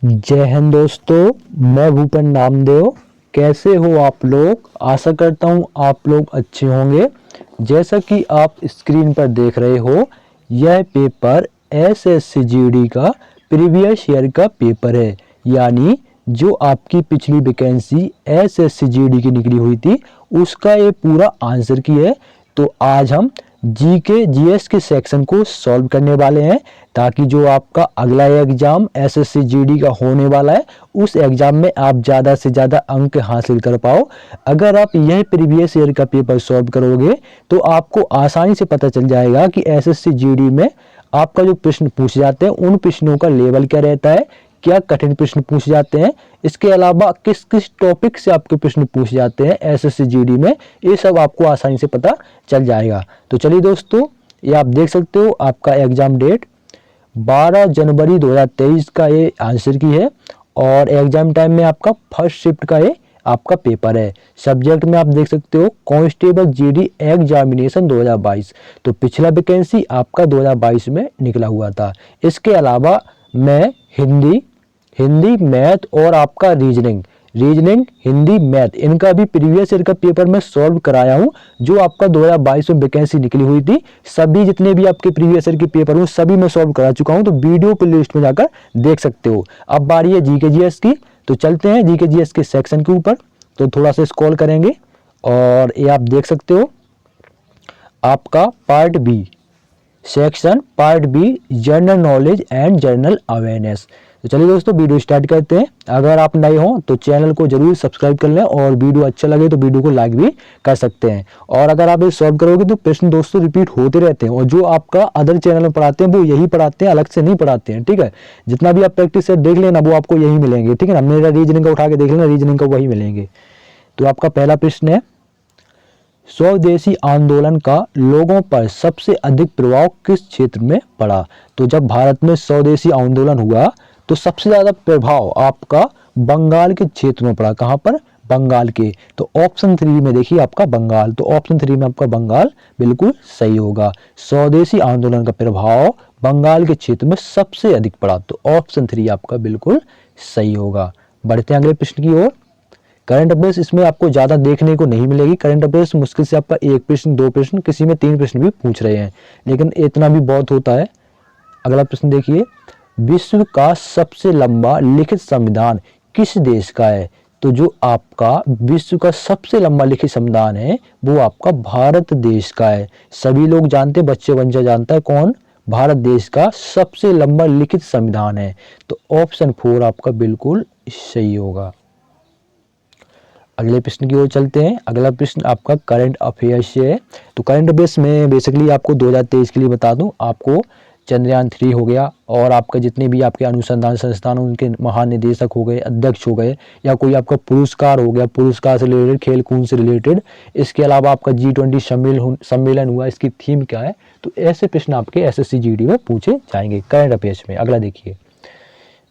जय हिंद दोस्तों, मैं भूपेन नामदेव। कैसे हो आप लोग? आशा करता हूँ आप लोग अच्छे होंगे। जैसा कि आप स्क्रीन पर देख रहे हो, यह पेपर एसएससी जीडी का प्रीवियस ईयर का पेपर है। यानी जो आपकी पिछली वैकेंसी एसएससी जीडी की निकली हुई थी, उसका ये पूरा आंसर की है। तो आज हम जीके जीएस के सेक्शन को सॉल्व करने वाले हैं, ताकि जो आपका अगला एग्जाम एसएससी जीडी का होने वाला है, उस एग्जाम में आप ज़्यादा से ज़्यादा अंक हासिल कर पाओ। अगर आप यह प्रीवियस ईयर का पेपर सॉल्व करोगे तो आपको आसानी से पता चल जाएगा कि एसएससी जीडी में आपका जो प्रश्न पूछे जाते हैं उन प्रश्नों का लेवल क्या रहता है, क्या कठिन प्रश्न पूछे जाते हैं, इसके अलावा किस किस टॉपिक से आपके प्रश्न पूछे जाते हैं एसएससी जीडी में, ये सब आपको आसानी से पता चल जाएगा। तो चलिए दोस्तों, ये आप देख सकते हो आपका एग्जाम डेट 12 जनवरी 2023 का ये आंसर की है और एग्जाम टाइम में आपका फर्स्ट शिफ्ट का ये आपका पेपर है। सब्जेक्ट में आप देख सकते हो कांस्टेबल जीडी एग्जामिनेशन 2022। तो पिछला वैकेंसी आपका 2022 में निकला हुआ था। इसके अलावा मैं हिंदी मैथ और आपका रीजनिंग हिंदी मैथ, इनका भी प्रीवियस ईयर का पेपर मैं सॉल्व कराया हूं। जो आपका 2022 में वैकेंसी निकली हुई थी, सभी जितने भी आपके प्रीवियस ईयर के पेपर हूँ सभी मैं सॉल्व करा चुका हूं। तो वीडियो प्ले लिस्ट में जाकर देख सकते हो। अब बारी है जीके जीएस की, तो चलते हैं जीके जीएस के सेक्शन के ऊपर। तो थोड़ा सा स्क्रॉल करेंगे और ये आप देख सकते हो आपका part B, section part B, general knowledge and general awareness. तो चलिए दोस्तों, वीडियो स्टार्ट करते हैं। अगर आप नए हो तो चैनल को जरूर सब्सक्राइब कर लें और वीडियो अच्छा लगे तो वीडियो को लाइक भी कर सकते हैं। और अगर आप ये सॉल्व करोगे तो प्रश्न दोस्तों रिपीट होते रहते हैं, और जो आपका अदर चैनल में पढ़ाते हैं वो यही पढ़ाते हैं, अलग से नहीं पढ़ाते हैं। ठीक है, जितना भी आप प्रैक्टिस सेट देख लेना वो आपको यही मिलेंगे। ठीक है ना, मेरा रीजनिंग का उठा के देख लेना, रीजनिंग का वही मिलेंगे। तो आपका पहला प्रश्न है, स्वदेशी आंदोलन का लोगों पर सबसे अधिक प्रभाव किस क्षेत्र में पड़ा? तो जब भारत में स्वदेशी आंदोलन हुआ तो सबसे ज्यादा प्रभाव आपका बंगाल के क्षेत्र में पड़ा। कहां पर? बंगाल के। तो ऑप्शन 3 में देखिए आपका बंगाल, तो ऑप्शन 3 में आपका बंगाल बिल्कुल सही होगा। स्वदेशी आंदोलन का प्रभाव बंगाल के क्षेत्र में सबसे अधिक पड़ा, तो ऑप्शन 3 आपका बिल्कुल सही होगा। बढ़ते हैं अगले प्रश्न की ओर। करंट अफेयर्स इसमें आपको ज्यादा देखने को नहीं मिलेगी। करंट अफेयर्स मुश्किल से आपका एक प्रश्न, दो प्रश्न, किसी में 3 प्रश्न भी पूछ रहे हैं, लेकिन इतना भी बहुत होता है। अगला प्रश्न देखिए, विश्व का सबसे लंबा लिखित संविधान किस देश का है? तो जो आपका विश्व का सबसे लंबा लिखित संविधान है वो आपका भारत देश का है। सभी लोग जानते हैं, बच्चे बच्चा जानता है कौन भारत देश का सबसे लंबा लिखित संविधान है। तो ऑप्शन 4 आपका बिल्कुल सही होगा। अगले प्रश्न की ओर चलते हैं। अगला प्रश्न आपका करंट अफेयर्स से है। तो करंट अफेयर्स में बेसिकली आपको 2023 के लिए बता दूं, आपको चंद्रयान 3 हो गया और आपका जितने भी आपके अनुसंधान संस्थान उनके महानिदेशक हो गए, अध्यक्ष हो गए, या कोई आपका पुरस्कार हो गया, पुरस्कार से रिलेटेड, खेल कूद से रिलेटेड। इसके अलावा आपका G20 सम्मेलन हुआ, इसकी थीम क्या है? तो ऐसे प्रश्न आपके एसएससी जीडी में पूछे जाएंगे करंट अफेयर्स में। अगला देखिए,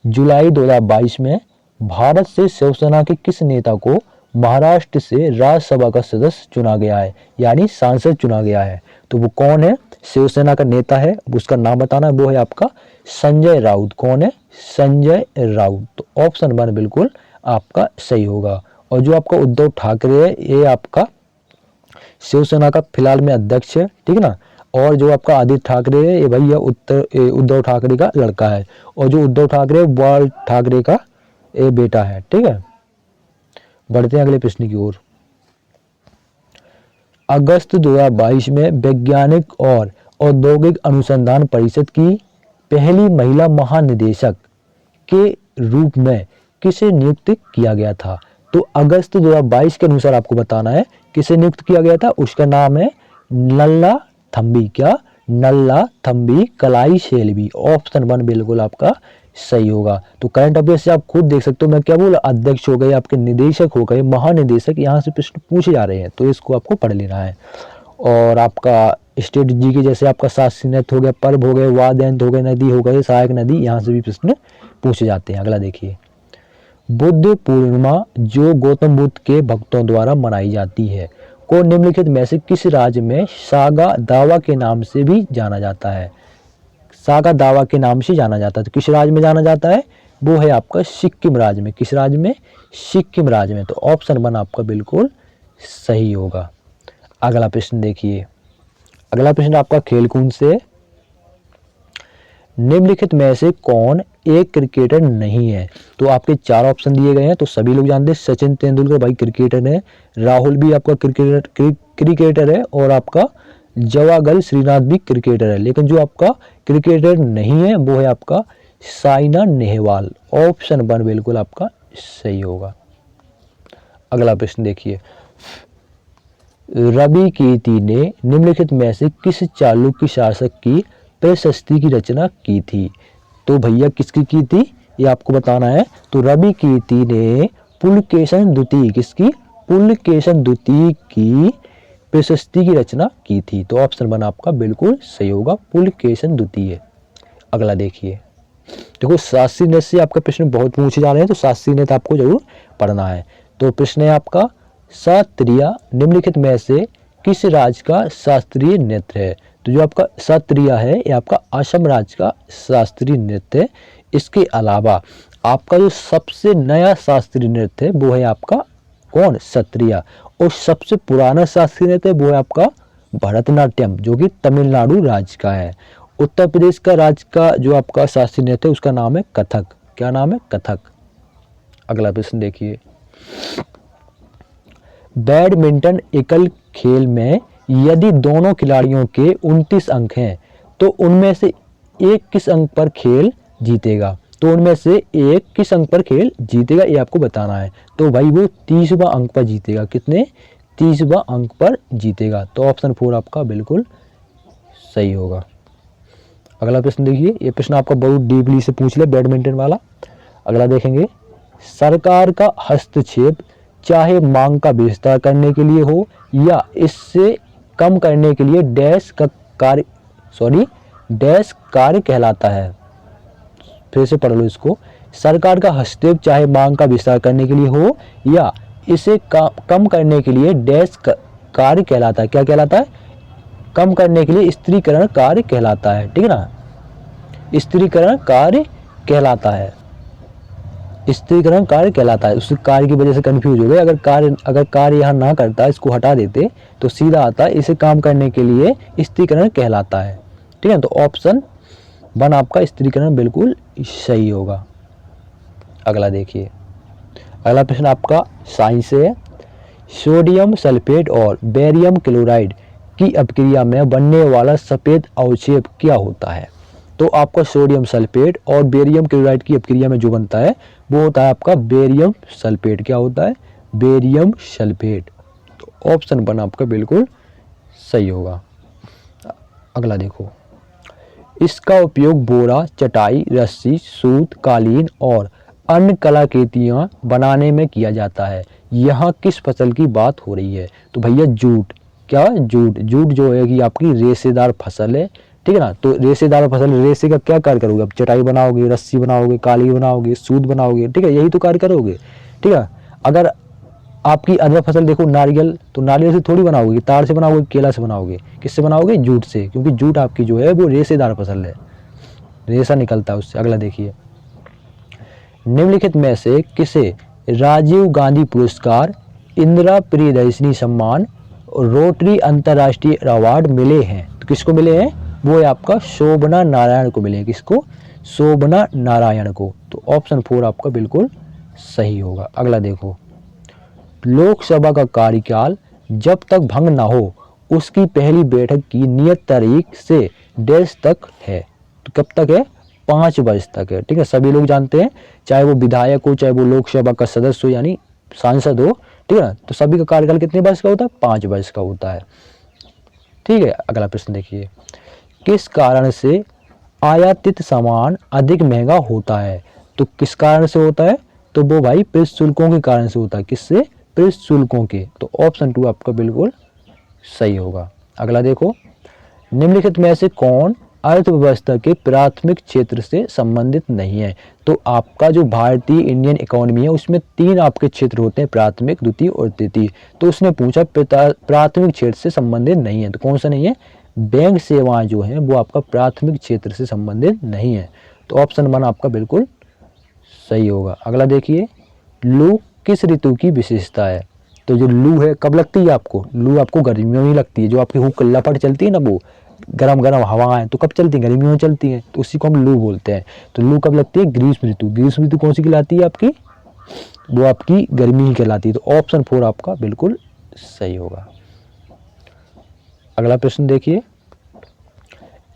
जुलाई 2022 में भारत से शिवसेना के किस नेता को महाराष्ट्र से राज्यसभा का सदस्य चुना गया है, यानी सांसद चुना गया है? तो वो कौन है? शिवसेना का नेता है, उसका नाम बताना है। वो है आपका संजय राउत। कौन है? संजय राउत। तो ऑप्शन 1 बिल्कुल आपका सही होगा। और जो आपका उद्धव ठाकरे है, ये आपका शिवसेना का फिलहाल में अध्यक्ष है। ठीक है ना। और जो आपका आदित्य ठाकरे है, ये भैया उद्धव ठाकरे का लड़का है। और जो उद्धव ठाकरे है, बाल ठाकरे का ये बेटा है। ठीक है, बढ़ते हैं अगले प्रश्न की ओर। अगस्त 2022 में वैज्ञानिक और औद्योगिक अनुसंधान परिषद की पहली महिला महानिदेशक के रूप में किसे नियुक्त किया गया था? तो अगस्त 2022 के अनुसार आपको बताना है किसे नियुक्त किया गया था। उसका नाम है नल्ला थम्बी। क्या? नल्ला थम्बी कलाई शेल्वी। ऑप्शन 1 बिल्कुल आपका सही होगा। तो करंट अफेयर्स से आप खुद देख सकते हो, मैं क्या बोला, अध्यक्ष हो गए, आपके निदेशक हो गए, महानिदेशक, यहाँ से प्रश्न पूछे जा रहे हैं, तो इसको आपको पढ़ लेना है। और आपका स्टेट जी के जैसे आपका शास्त्रीय नृत्य हो गया, पर्व हो गए, वाद्य यंत्र हो गए, नदी हो गए, सहायक नदी, यहाँ से भी प्रश्न पूछे जाते हैं। अगला देखिए, बुद्ध पूर्णिमा जो गौतम बुद्ध के भक्तों द्वारा मनाई जाती है को निम्नलिखित में से किस राज्य में सागा दावा के नाम से भी जाना जाता है? सागा दावा के नाम से जाना जाता है। तो किस राज्य में जाना जाता है? वो है आपका सिक्किम राज्य में। किस राज्य में? सिक्किम राज्य में। तो ऑप्शन 1 आपका बिल्कुल सही होगा। अगला प्रश्न देखिए, अगला प्रश्न आपका खेल-कूद से। निम्नलिखित में से कौन एक क्रिकेटर नहीं है? तो आपके 4 ऑप्शन दिए गए हैं, तो सभी लोग जानते हैं सचिन तेंदुलकर भाई क्रिकेटर है, राहुल भी आपका क्रिकेटर है और आपका जवाहरलाल श्रीनाथ भी क्रिकेटर है। लेकिन जो आपका क्रिकेटर नहीं है वो है आपका साइना नेहवाल। ऑप्शन 1 बिल्कुल आपका सही होगा। अगला प्रश्न देखिए, रवि कीर्ति ने निम्नलिखित में से किस चालुक्य शासक की प्रशस्ति की रचना की थी? तो भैया किसकी की थी ये आपको बताना है। तो रवि कीर्ति ने पुलकेशन द्वितीय, किसकी? पुलकेशन द्वितीय की प्रशस्ति की रचना की थी। तो ऑप्शन 1 आपका बिल्कुल सही होगा, पुलकेशन द्वितीय। अगला देखिए, देखो शास्त्रीय नृत्य से आपका प्रश्न बहुत पूछे जा रहे हैं, तो शास्त्रीय नृत्य आपको जरूर पढ़ना है। तो प्रश्न है आपका, सत्रिया निम्नलिखित में से किस राज्य का शास्त्रीय नृत्य है? तो जो आपका सत्रिया है ये आपका असम राज्य का शास्त्रीय नृत्य है। इसके अलावा आपका जो सबसे नया शास्त्रीय नृत्य है वो है आपका कौन? सत्रिया। और सबसे पुराना शास्त्रीय नृत्य वो है आपका भरतनाट्यम, जो कि तमिलनाडु राज्य का है। उत्तर प्रदेश का राज्य का जो आपका शास्त्रीय नृत्य है उसका नाम है कथक। क्या नाम है? कथक। अगला प्रश्न देखिए, बैडमिंटन एकल खेल में यदि दोनों खिलाड़ियों के 29 अंक हैं तो उनमें से एक किस अंक पर खेल जीतेगा? तो उनमें से एक किस अंक पर खेल जीतेगा ये आपको बताना है। तो भाई वो 30वां अंक पर जीतेगा। कितने? 30वां अंक पर जीतेगा। तो ऑप्शन 4 आपका बिल्कुल सही होगा। अगला प्रश्न देखिए, ये प्रश्न आपका बहुत डीपली से पूछ ले बैडमिंटन वाला। अगला देखेंगे, सरकार का हस्तक्षेप चाहे मांग का विस्तार करने के लिए हो या इससे कम करने के लिए डैश कार्य कहलाता है। फिर से पढ़ लो इसको, सरकार का हस्तक्षेप चाहे मांग का विस्तार करने के लिए हो या इसे कम करने के लिए डैश कार्य कहलाता है। क्या कहलाता है? कम करने के लिए स्त्रीकरण कार्य कहलाता है। ठीक है ना, स्त्रीकरण कार्य कहलाता है। स्त्रीकरण कार्य कहलाता है। उस कार्य की वजह से कंफ्यूज हो गए। अगर कार्य यहाँ ना करता, इसको हटा देते तो सीधा आता इसे काम करने के लिए स्त्रीकरण कहलाता है। ठीक है, तो ऑप्शन 1 आपका स्त्रीकरण बिल्कुल सही होगा। अगला देखिए, अगला प्रश्न आपका साइंस से है। सोडियम सल्फेट और बेरियम क्लोराइड की अपक्रिया में बनने वाला सफेद अवक्षेप क्या होता है? तो आपका सोडियम सल्फेट और बेरियम क्लोराइड की अपक्रिया में जो बनता है वो होता है आपका बेरियम सल्फेट। क्या होता है? Barium sulphate. तो ऑप्शन 1 आपका बिल्कुल सही होगा। अगला देखो, इसका उपयोग बोरा, चटाई, रस्सी, सूत, कालीन और अन्य कलाकृतियां बनाने में किया जाता है। यहाँ किस फसल की बात हो रही है? तो भैया जूट। क्या? जूट। जूट जो है कि आपकी रेशेदार फसल है। ठीक है ना, तो रेशेदार फसल, रेशे का क्या कार्य करोगे? अब चटाई बनाओगे, रस्सी बनाओगे, कालीन बनाओगे, सूत बनाओगे। ठीक है, यही तो कार्य करोगे। ठीक है, अगर आपकी अदर फसल देखो नारियल, तो नारियल से थोड़ी बनाओगे, तार से बनाओगे, केला से बनाओगे, किससे बनाओगे? जूट से, क्योंकि जूट आपकी जो है वो रेशेदार फसल है, रेशा निकलता है उससे। अगला देखिए, निम्नलिखित में से किसे राजीव गांधी पुरस्कार, इंदिरा प्रियदर्शनी सम्मान, रोटरी अंतर्राष्ट्रीय अवार्ड मिले हैं? तो किसको मिले हैं? वो है आपका शोभना नारायण को मिले हैं। किसको? शोभना नारायण को। तो ऑप्शन 4 आपका बिल्कुल सही होगा। अगला देखो, लोकसभा का कार्यकाल जब तक भंग ना हो उसकी पहली बैठक की नियत तारीख से डैश तक है। तो कब तक है? 5 वर्ष तक है। ठीक है, सभी लोग जानते हैं, चाहे वो विधायक हो, चाहे वो लोकसभा का सदस्य हो यानी सांसद हो। ठीक है ना, तो सभी का कार्यकाल कितने वर्ष का होता है? 5 वर्ष का होता है। ठीक है, अगला प्रश्न देखिए, किस कारण से आयातित सामान अधिक महंगा होता है? तो किस कारण से होता है? तो वो भाई प्रवेश शुल्कों के कारण से होता है। किससे? प्रवेश शुल्कों के। तो ऑप्शन 2 आपका बिल्कुल सही होगा। अगला देखो, निम्नलिखित में से कौन अर्थव्यवस्था के प्राथमिक क्षेत्र से संबंधित नहीं है? तो आपका जो भारतीय इंडियन इकोनॉमी है उसमें 3 आपके क्षेत्र होते हैं, प्राथमिक, द्वितीय और तृतीय। तो उसने पूछा प्राथमिक क्षेत्र से संबंधित नहीं है, तो कौन सा नहीं है? बैंक सेवाएं जो हैं वो आपका प्राथमिक क्षेत्र से संबंधित नहीं है। तो ऑप्शन 1 आपका बिल्कुल सही होगा। अगला देखिए, लू किस ऋतु की विशेषता है? तो जो लू है कब लगती है आपको? लू आपको गर्मियों में लगती है। जो आपकी हुक लपट चलती है ना, वो गरम गरम हवाएं तो कब चलती हैं? गर्मियों में चलती हैं, तो उसी को हम लू बोलते हैं। तो लू कब लगती है? ग्रीष्म ऋतु। ग्रीष्म ऋतु कौन सी कहलाती है आपकी? वो आपकी गर्मी ही कहलाती है। तो ऑप्शन 4 आपका बिल्कुल सही होगा। अगला प्रश्न देखिए,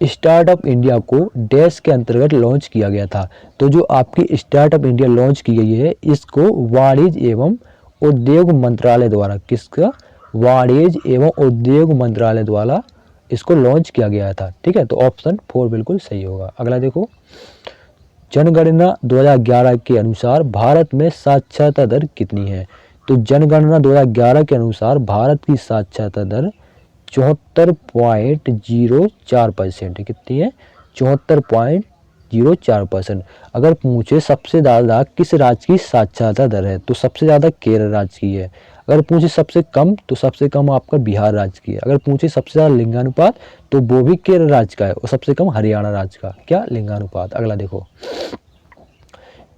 स्टार्टअप इंडिया को डैश के अंतर्गत लॉन्च किया गया था। तो जो आपकी स्टार्टअप इंडिया लॉन्च की गई है, इसको वाणिज्य एवं उद्योग मंत्रालय द्वारा, किसका? वाणिज्य एवं उद्योग मंत्रालय द्वारा इसको लॉन्च किया गया था। ठीक है, तो ऑप्शन 4 बिल्कुल सही होगा। अगला देखो, जनगणना 2011 के अनुसार भारत में साक्षरता दर कितनी है? तो जनगणना 2011 के अनुसार भारत की साक्षरता दर 74.04% कितनी है? 74.04%। अगर पूछे सबसे ज़्यादा किस राज्य की साक्षरता दर है, तो सबसे ज़्यादा केरल राज्य की है। अगर पूछे सबसे कम, तो सबसे कम आपका बिहार राज्य की है। अगर पूछे सबसे ज़्यादा लिंगानुपात, तो वो भी केरल राज्य का है, और सबसे कम हरियाणा राज्य का क्या लिंगानुपात। अगला देखो,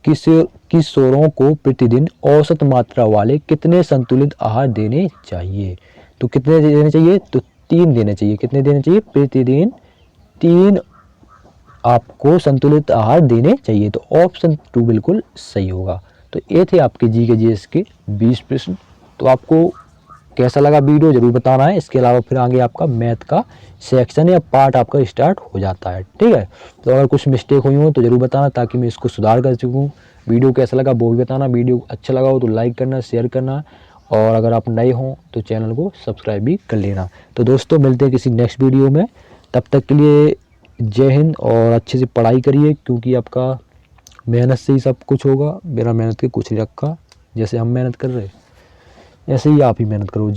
किशोरों को प्रतिदिन औसत मात्रा वाले कितने संतुलित आहार देने चाहिए? तो कितने देने चाहिए? तो 3 देने चाहिए। कितने देने चाहिए? प्रतिदिन 3 आपको संतुलित आहार देने चाहिए। तो ऑप्शन 2 बिल्कुल सही होगा। तो ये थे आपके जी के जीएस के 20 प्रश्न। तो आपको कैसा लगा वीडियो जरूर बताना है। इसके अलावा फिर आगे आपका मैथ का सेक्शन या पार्ट आपका स्टार्ट हो जाता है। ठीक है, तो अगर कुछ मिस्टेक हुई हो तो जरूर बताना, ताकि मैं इसको सुधार कर सकूँ। वीडियो कैसा लगा वो भी बताना। वीडियो अच्छा लगा हो तो लाइक करना, शेयर करना, और अगर आप नए हों तो चैनल को सब्सक्राइब भी कर लेना। तो दोस्तों, मिलते हैं किसी नेक्स्ट वीडियो में। तब तक के लिए जय हिंद, और अच्छे से पढ़ाई करिए, क्योंकि आपका मेहनत से ही सब कुछ होगा। बिना मेहनत के कुछ नहीं रखा। जैसे हम मेहनत कर रहे, ऐसे ही आप ही मेहनत करो।